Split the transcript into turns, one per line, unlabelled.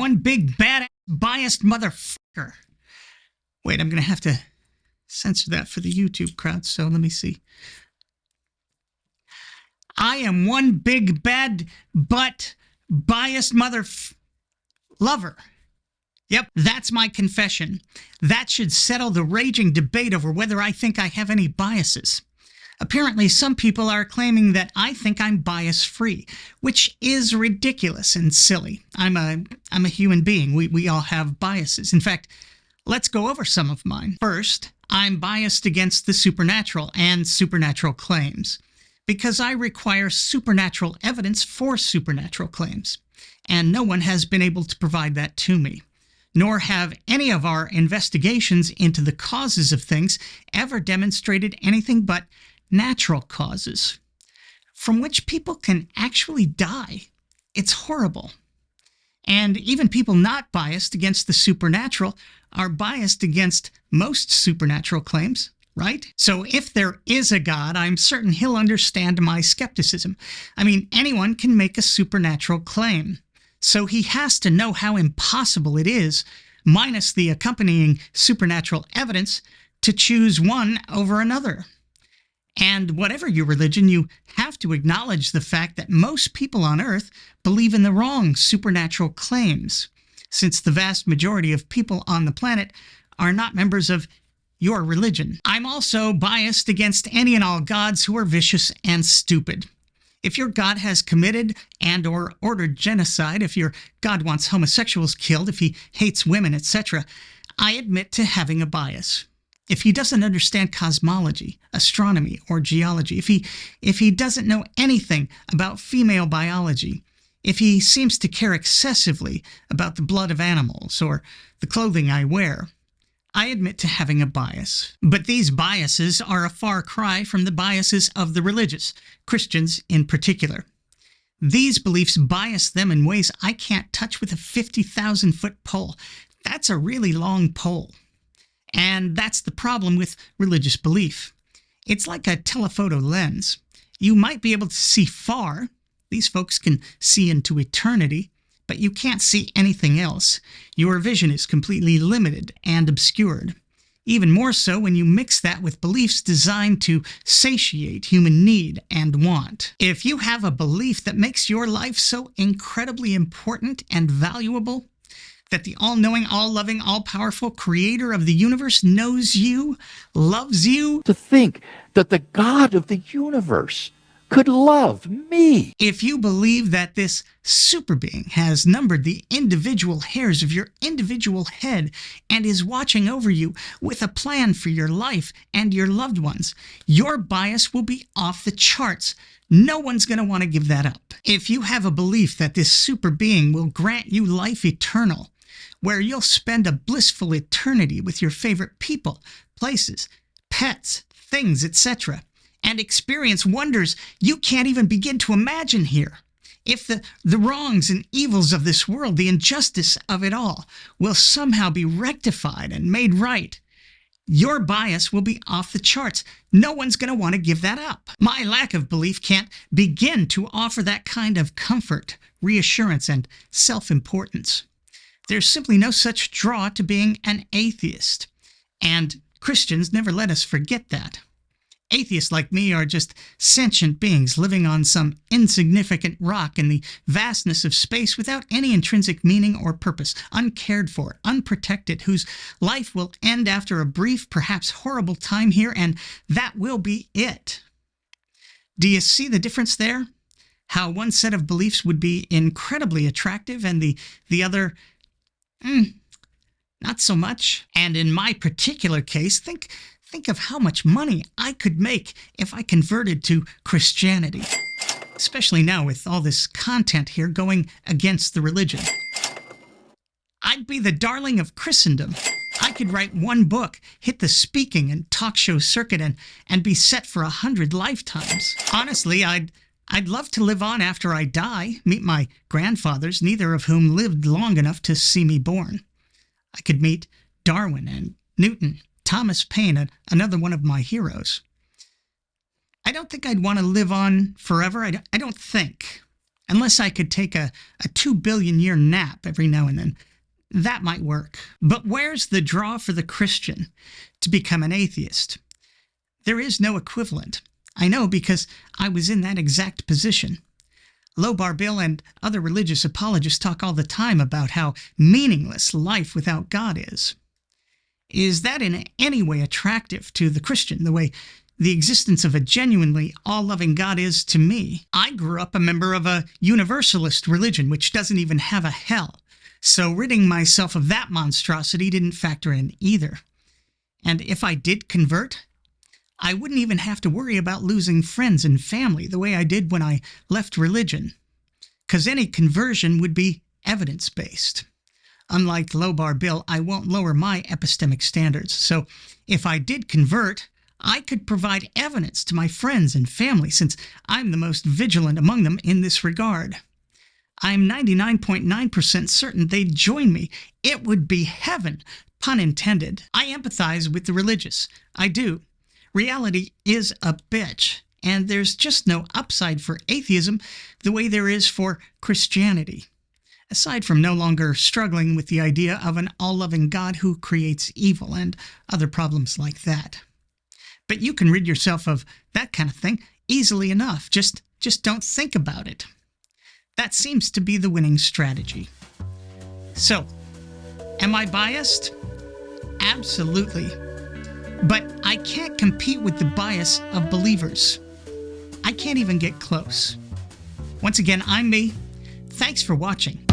one big bad biased motherfucker. Wait, I'm going to have to censor that for the YouTube crowd, so let me see. I am one big bad butt biased lover. Yep, that's my confession. That should settle the raging debate over whether I think I have any biases. Apparently, some people are claiming that I think I'm bias-free, which is ridiculous and silly. I'm a human being. We all have biases. In fact, let's go over some of mine. First, I'm biased against the supernatural and supernatural claims, because I require supernatural evidence for supernatural claims, and no one has been able to provide that to me. Nor have any of our investigations into the causes of things ever demonstrated anything but natural causes, from which people can actually die. It's horrible. And even people not biased against the supernatural are biased against most supernatural claims, right? So if there is a God, I'm certain he'll understand my skepticism. I mean, anyone can make a supernatural claim. So he has to know how impossible it is, minus the accompanying supernatural evidence, to choose one over another. And whatever your religion, you have to acknowledge the fact that most people on Earth believe in the wrong supernatural claims, since the vast majority of people on the planet are not members of your religion. I'm also biased against any and all gods who are vicious and stupid. If your God has committed and or ordered genocide, if your God wants homosexuals killed, if he hates women, etc., I admit to having a bias. If he doesn't understand cosmology, astronomy, or geology, if he doesn't know anything about female biology, if he seems to care excessively about the blood of animals or the clothing I wear, I admit to having a bias. But these biases are a far cry from the biases of the religious, Christians in particular. These beliefs bias them in ways I can't touch with a 50,000-foot pole. That's a really long pole. And that's the problem with religious belief. It's like a telephoto lens. You might be able to see far. These folks can see into eternity, but you can't see anything else. Your vision is completely limited and obscured. Even more so when you mix that with beliefs designed to satiate human need and want. If you have a belief that makes your life so incredibly important and valuable, that the all-knowing, all-loving, all-powerful creator of the universe knows you, loves you.
To think that the God of the universe could love me.
If you believe that this super being has numbered the individual hairs of your individual head and is watching over you with a plan for your life and your loved ones, your bias will be off the charts. No one's going to want to give that up. If you have a belief that this super being will grant you life eternal, where you'll spend a blissful eternity with your favorite people, places, pets, things, etc., and experience wonders you can't even begin to imagine here. If the wrongs and evils of this world, the injustice of it all, will somehow be rectified and made right, your bias will be off the charts. No one's going to want to give that up. My lack of belief can't begin to offer that kind of comfort, reassurance, and self-importance. There's simply no such draw to being an atheist. And Christians never let us forget that. Atheists like me are just sentient beings living on some insignificant rock in the vastness of space without any intrinsic meaning or purpose, uncared for, unprotected, whose life will end after a brief, perhaps horrible time here, and that will be it. Do you see the difference there? How one set of beliefs would be incredibly attractive and the other, not so much. And in my particular case, think of how much money I could make if I converted to Christianity, especially now with all this content here going against the religion. I'd be the darling of Christendom. I could write one book, hit the speaking and talk show circuit, and be set for 100 lifetimes. Honestly, I'd love to live on after I die, meet my grandfathers, neither of whom lived long enough to see me born. I could meet Darwin and Newton, Thomas Paine, another one of my heroes. I don't think I'd want to live on forever. I don't think. Unless I could take a 2 billion year nap every now and then. That might work. But where's the draw for the Christian to become an atheist? There is no equivalent. I know because I was in that exact position. Lobar Bill and other religious apologists talk all the time about how meaningless life without God is. Is that in any way attractive to the Christian, the way the existence of a genuinely all-loving God is to me? I grew up a member of a universalist religion, which doesn't even have a hell. So ridding myself of that monstrosity didn't factor in either. And if I did convert, I wouldn't even have to worry about losing friends and family the way I did when I left religion, because any conversion would be evidence-based. Unlike Lobar Bill, I won't lower my epistemic standards. So if I did convert, I could provide evidence to my friends and family, since I'm the most vigilant among them in this regard. I'm 99.9% certain they'd join me. It would be heaven, pun intended. I empathize with the religious. I do. Reality is a bitch, and there's just no upside for atheism the way there is for Christianity, aside from no longer struggling with the idea of an all-loving God who creates evil and other problems like that. But you can rid yourself of that kind of thing easily enough. Just don't think about it. That seems to be the winning strategy. So, am I biased? Absolutely. But I can't compete with the bias of believers. I can't even get close. Once again, I'm me. Thanks for watching.